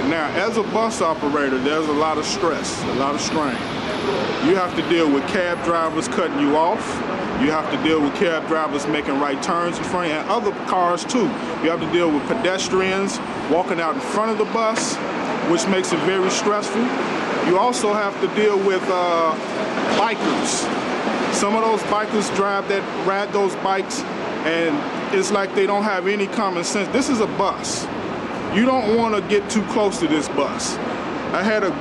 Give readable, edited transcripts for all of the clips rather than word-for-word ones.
Now, as a bus operator, there's a lot of stress, a lot of strain. You have to deal with cab drivers cutting you off. You have to deal with cab drivers making right turns in front of you, and other cars too. You have to deal with pedestrians walking out in front of the bus, which makes it very stressful. You also have to deal with bikers. Some of those bikers ride those bikes, and it's like they don't have any common sense. This is a bus. You don't want to get too close to this bus. I had a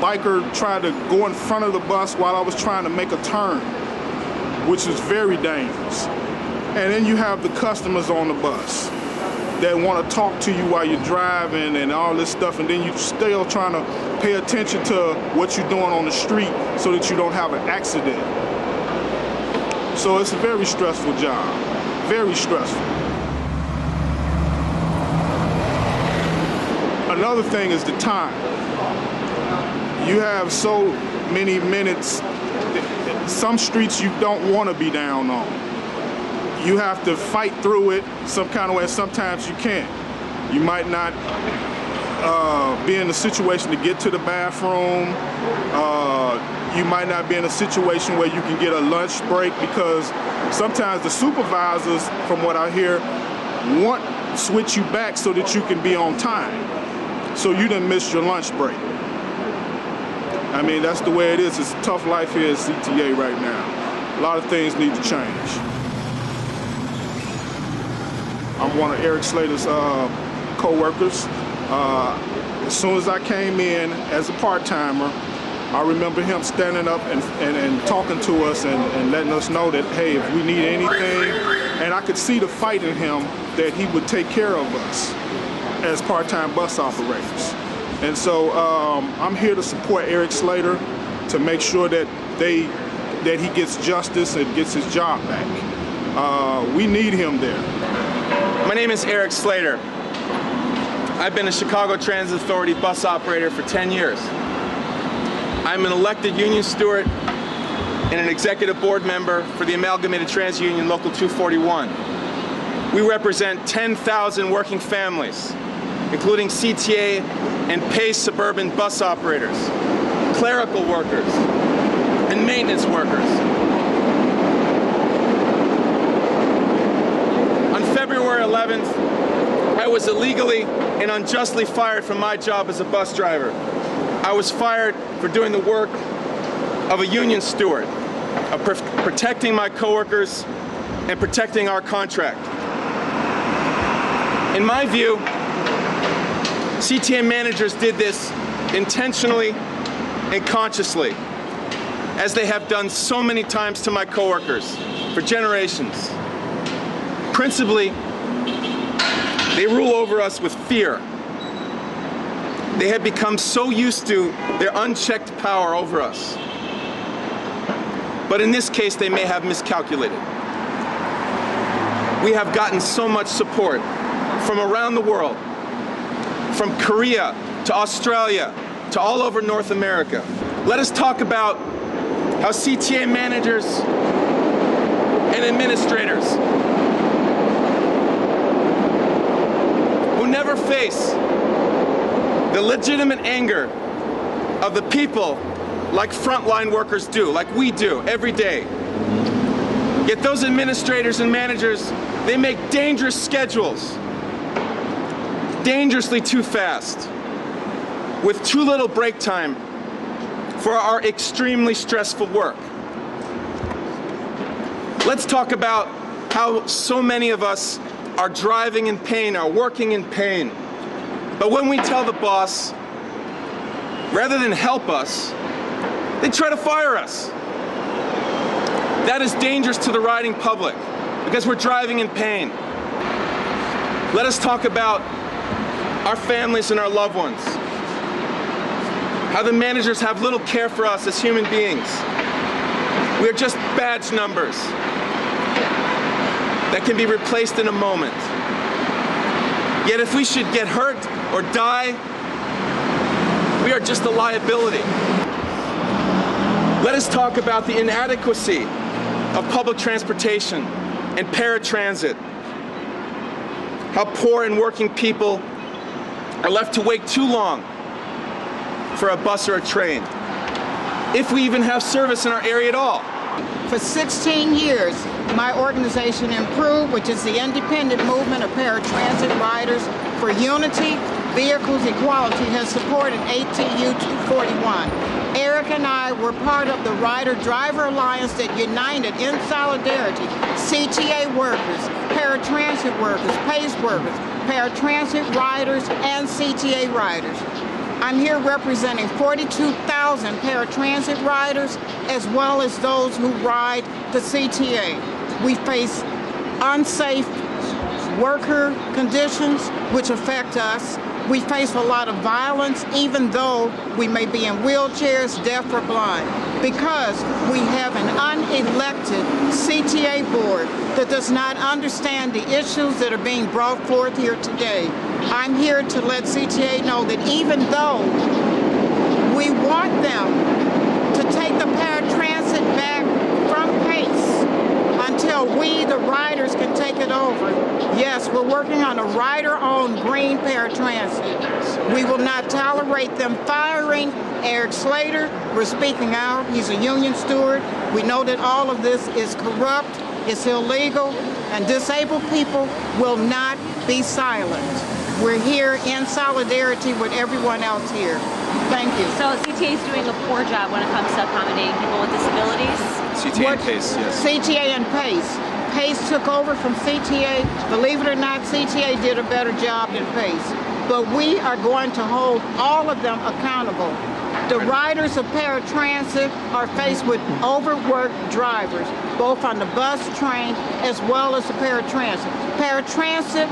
biker try to go in front of the bus while I was trying to make a turn, which is very dangerous. And then you have the customers on the bus that want to talk to you while you're driving and all this stuff, and then you're still trying to pay attention to what you're doing on the street so that you don't have an accident. So it's a very stressful job, very stressful. Another thing is the time. You have so many minutes. Some streets you don't want to be down on. You have to fight through it some kind of way. Sometimes you can't. You might not be in a situation to get to the bathroom. You might not be in a situation where you can get a lunch break, because sometimes the supervisors, from what I hear, want to switch you back so that you can be on time. So you didn't miss your lunch break. I mean, that's the way it is. It's a tough life here at CTA right now. A lot of things need to change. I'm one of Erek Slater's co-workers. As soon as I came in as a part-timer, I remember him standing up and talking to us and letting us know that, hey, if we need anything, and I could see the fight in him that he would take care of us as part-time bus operators. And so I'm here to support Erek Slater to make sure that he gets justice and gets his job back. We need him there. My name is Erek Slater. I've been a Chicago Transit Authority bus operator for 10 years. I'm an elected union steward and an executive board member for the Amalgamated Transit Union Local 241. We represent 10,000 working families, including CTA and PACE suburban bus operators, clerical workers, and maintenance workers. On February 11th, I was illegally and unjustly fired from my job as a bus driver. I was fired for doing the work of a union steward, of protecting my coworkers and protecting our contract. In my view, CTA managers did this intentionally and consciously, as they have done so many times to my coworkers for generations. Principally, they rule over us with fear. They have become so used to their unchecked power over us. But in this case, they may have miscalculated. We have gotten so much support from around the world, from Korea to Australia to all over North America. Let us talk about how CTA managers and administrators who never face the legitimate anger of the people like frontline workers do, like we do every day. Yet those administrators and managers, they make dangerous schedules, dangerously too fast, with too little break time for our extremely stressful work. Let's talk about how so many of us are driving in pain, are working in pain. But when we tell the boss, rather than help us, they try to fire us. That is dangerous to the riding public because we're driving in pain. Let us talk about our families and our loved ones. How the managers have little care for us as human beings. We are just badge numbers that can be replaced in a moment. Yet if we should get hurt or die, we are just a liability. Let us talk about the inadequacy of public transportation and paratransit. How poor and working people are left to wait too long for a bus or a train, if we even have service in our area at all. For 16 years, my organization Improve, which is the independent movement of paratransit riders for unity, vehicles, equality, has supported ATU 241. Erek and I were part of the Rider-Driver Alliance that united in solidarity CTA workers, paratransit workers, PACE workers, paratransit riders, and CTA riders. I'm here representing 42,000 paratransit riders as well as those who ride the CTA. We face unsafe worker conditions which affect us. We face a lot of violence even though we may be in wheelchairs, deaf or blind, because we have an unelected CTA board that does not understand the issues that are being brought forth here today. I'm here to let CTA know that even though we want them to take the paratransit back from PACE until we, the riders, can take it over, yes, we're working on a rider-owned green paratransit. We will not tolerate them firing Erek Slater. We're speaking out. He's a union steward. We know that all of this is corrupt, it's illegal, and disabled people will not be silent. We're here in solidarity with everyone else here. Thank you. So CTA is doing a poor job when it comes to accommodating people with disabilities? CTA and PACE, yes. CTA and PACE. PACE took over from CTA. Believe it or not, CTA did a better job than PACE. But we are going to hold all of them accountable. The riders of paratransit are faced with overworked drivers, both on the bus, train, as well as the paratransit. Paratransit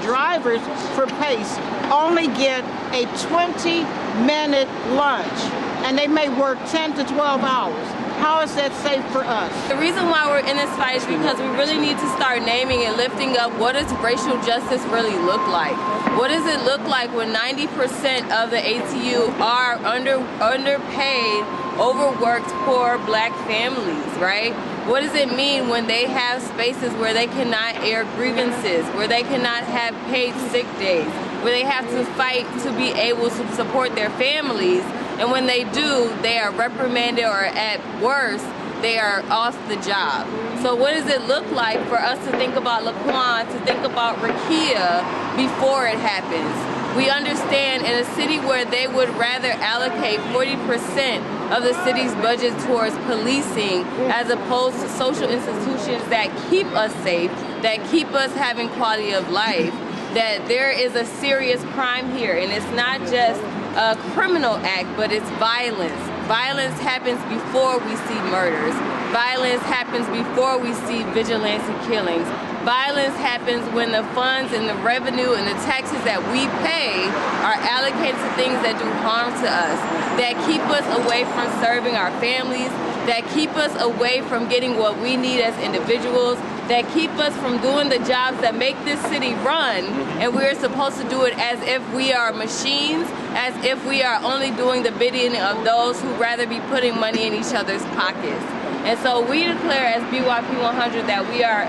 drivers for PACE only get a 20-minute lunch, and they may work 10 to 12 hours. How is that safe for us? The reason why we're in this fight is because we really need to start naming and lifting up what does racial justice really look like. What does it look like when 90% of the ATU are underpaid, overworked, poor black families, right? What does it mean when they have spaces where they cannot air grievances, where they cannot have paid sick days, where they have to fight to be able to support their families, and when they do, they are reprimanded, or at worst, they are off the job. So what does it look like for us to think about Laquan, to think about Rakia before it happens? We understand in a city where they would rather allocate 40% of the city's budget towards policing as opposed to social institutions that keep us safe, that keep us having quality of life, that there is a serious crime here, and it's not just a criminal act, but it's violence. Violence happens before we see murders. Violence happens before we see vigilante killings. Violence happens when the funds and the revenue and the taxes that we pay are allocated to things that do harm to us, that keep us away from serving our families, that keep us away from getting what we need as individuals, that keep us from doing the jobs that make this city run, and we're supposed to do it as if we are machines, as if we are only doing the bidding of those who rather be putting money in each other's pockets. And so we declare as BYP 100 that we are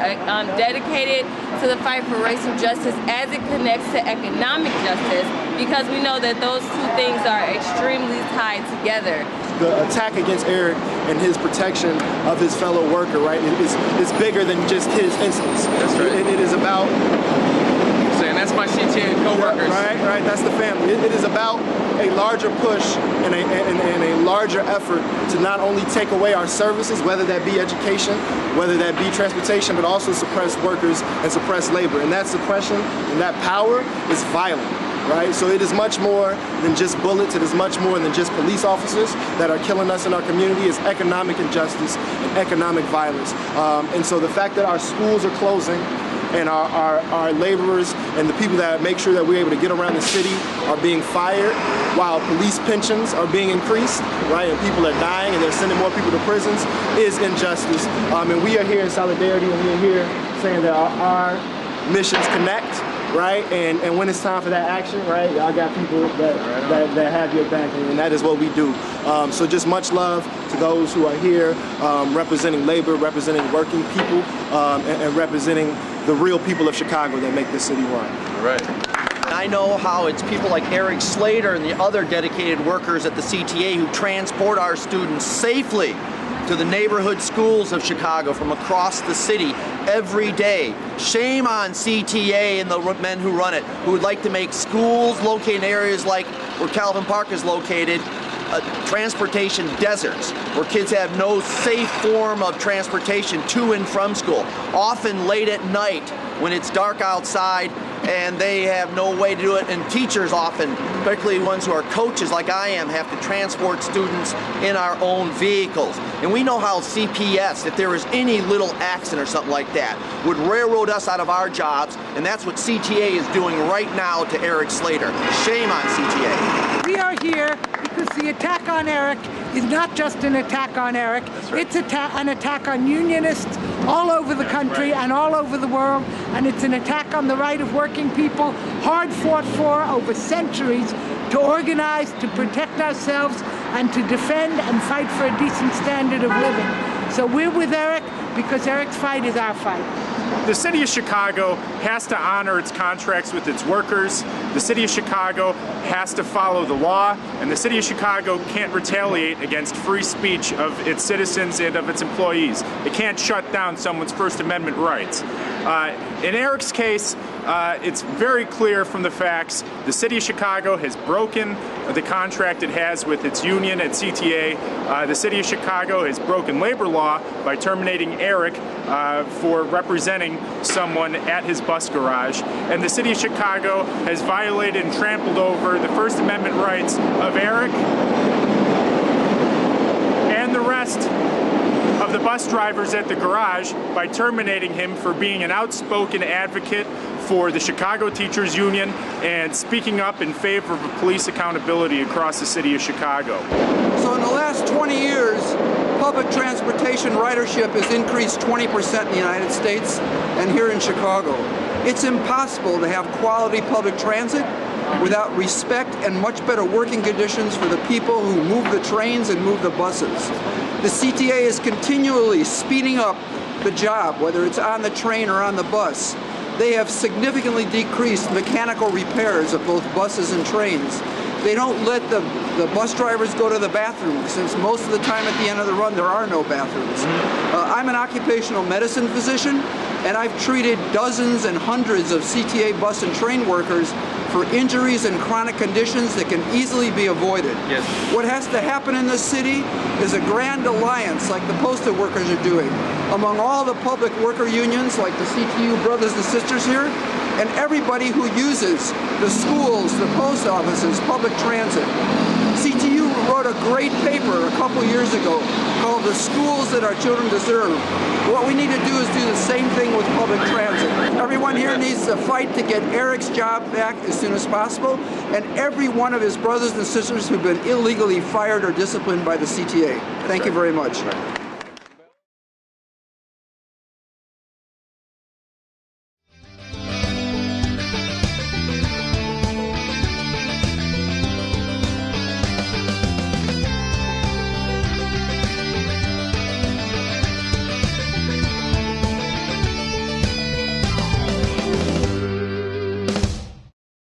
dedicated to the fight for racial justice as it connects to economic justice, because we know that those two things are extremely tied together. The attack against Erek and his protection of his fellow worker, right, is bigger than just his instance. That's right. It is about... Saying that's my CTA co-workers. Right, that's the family. It is about a larger push and a larger effort to not only take away our services, whether that be education, whether that be transportation, but also suppress workers and suppress labor. And that suppression and that power is violent. Right? So it is much more than just bullets, it is much more than just police officers that are killing us in our community. It's economic injustice and economic violence. And so the fact that our schools are closing and our laborers and the people that make sure that we're able to get around the city are being fired while police pensions are being increased, right? And people are dying and they're sending more people to prisons is injustice. And we are here in solidarity, and we are here saying that our missions connect. Right, and when it's time for that action, right, y'all got people that have your back, and that is what we do. So just much love to those who are here representing labor, representing working people, and representing the real people of Chicago that make this city run. All right. I know how it's people like Erek Slater and the other dedicated workers at the CTA who transport our students safely to the neighborhood schools of Chicago from across the city every day. Shame on CTA and the men who run it, who would like to make schools located in areas like where Calvin Park is located, transportation deserts, where kids have no safe form of transportation to and from school, often late at night when it's dark outside and they have no way to do it, and teachers often, particularly ones who are coaches like I am, have to transport students in our own vehicles. And we know how CPS, if there was any little accident or something like that, would railroad us out of our jobs, and that's what CTA is doing right now to Erek Slater. Shame on CTA. We are here because the attack on Erek is not just an attack on Erek, it's an attack on unionists all over the country and all over the world, and it's an attack on the right of working people, hard fought for over centuries, to organize, to protect ourselves, and to defend and fight for a decent standard of living. So we're with Erek because Erek's fight is our fight. The City of Chicago has to honor its contracts with its workers. The City of Chicago has to follow the law, and the City of Chicago can't retaliate against free speech of its citizens and of its employees. It can't shut down someone's First Amendment rights. In Erek's case, it's very clear from the facts the City of Chicago has broken the contract it has with its union at CTA. The City of Chicago has broken labor law by terminating Erek for representing someone at his bus garage. And the City of Chicago has violated and trampled over the First Amendment rights of Erek and the rest of the bus drivers at the garage by terminating him for being an outspoken advocate for the Chicago Teachers Union and speaking up in favor of police accountability across the City of Chicago. So in the last 20 years, public transportation ridership has increased 20% in the United States and here in Chicago. It's impossible to have quality public transit without respect and much better working conditions for the people who move the trains and move the buses. The CTA is continually speeding up the job, whether it's on the train or on the bus. They have significantly decreased mechanical repairs of both buses and trains. They don't let the bus drivers go to the bathroom, since most of the time at the end of the run there are no bathrooms. I'm an occupational medicine physician, and I've treated dozens and hundreds of CTA bus and train workers for injuries and chronic conditions that can easily be avoided. Yes. What has to happen in this city is a grand alliance like the postal workers are doing among all the public worker unions like the CTU brothers and sisters here, and everybody who uses the schools, the post offices, public transit. CTU wrote a great paper a couple years ago called The Schools That Our Children Deserve. What we need to do is do the same thing with public transit. Everyone here needs to fight to get Erek's job back as soon as possible, and every one of his brothers and sisters who've been illegally fired or disciplined by the CTA. Thank you very much.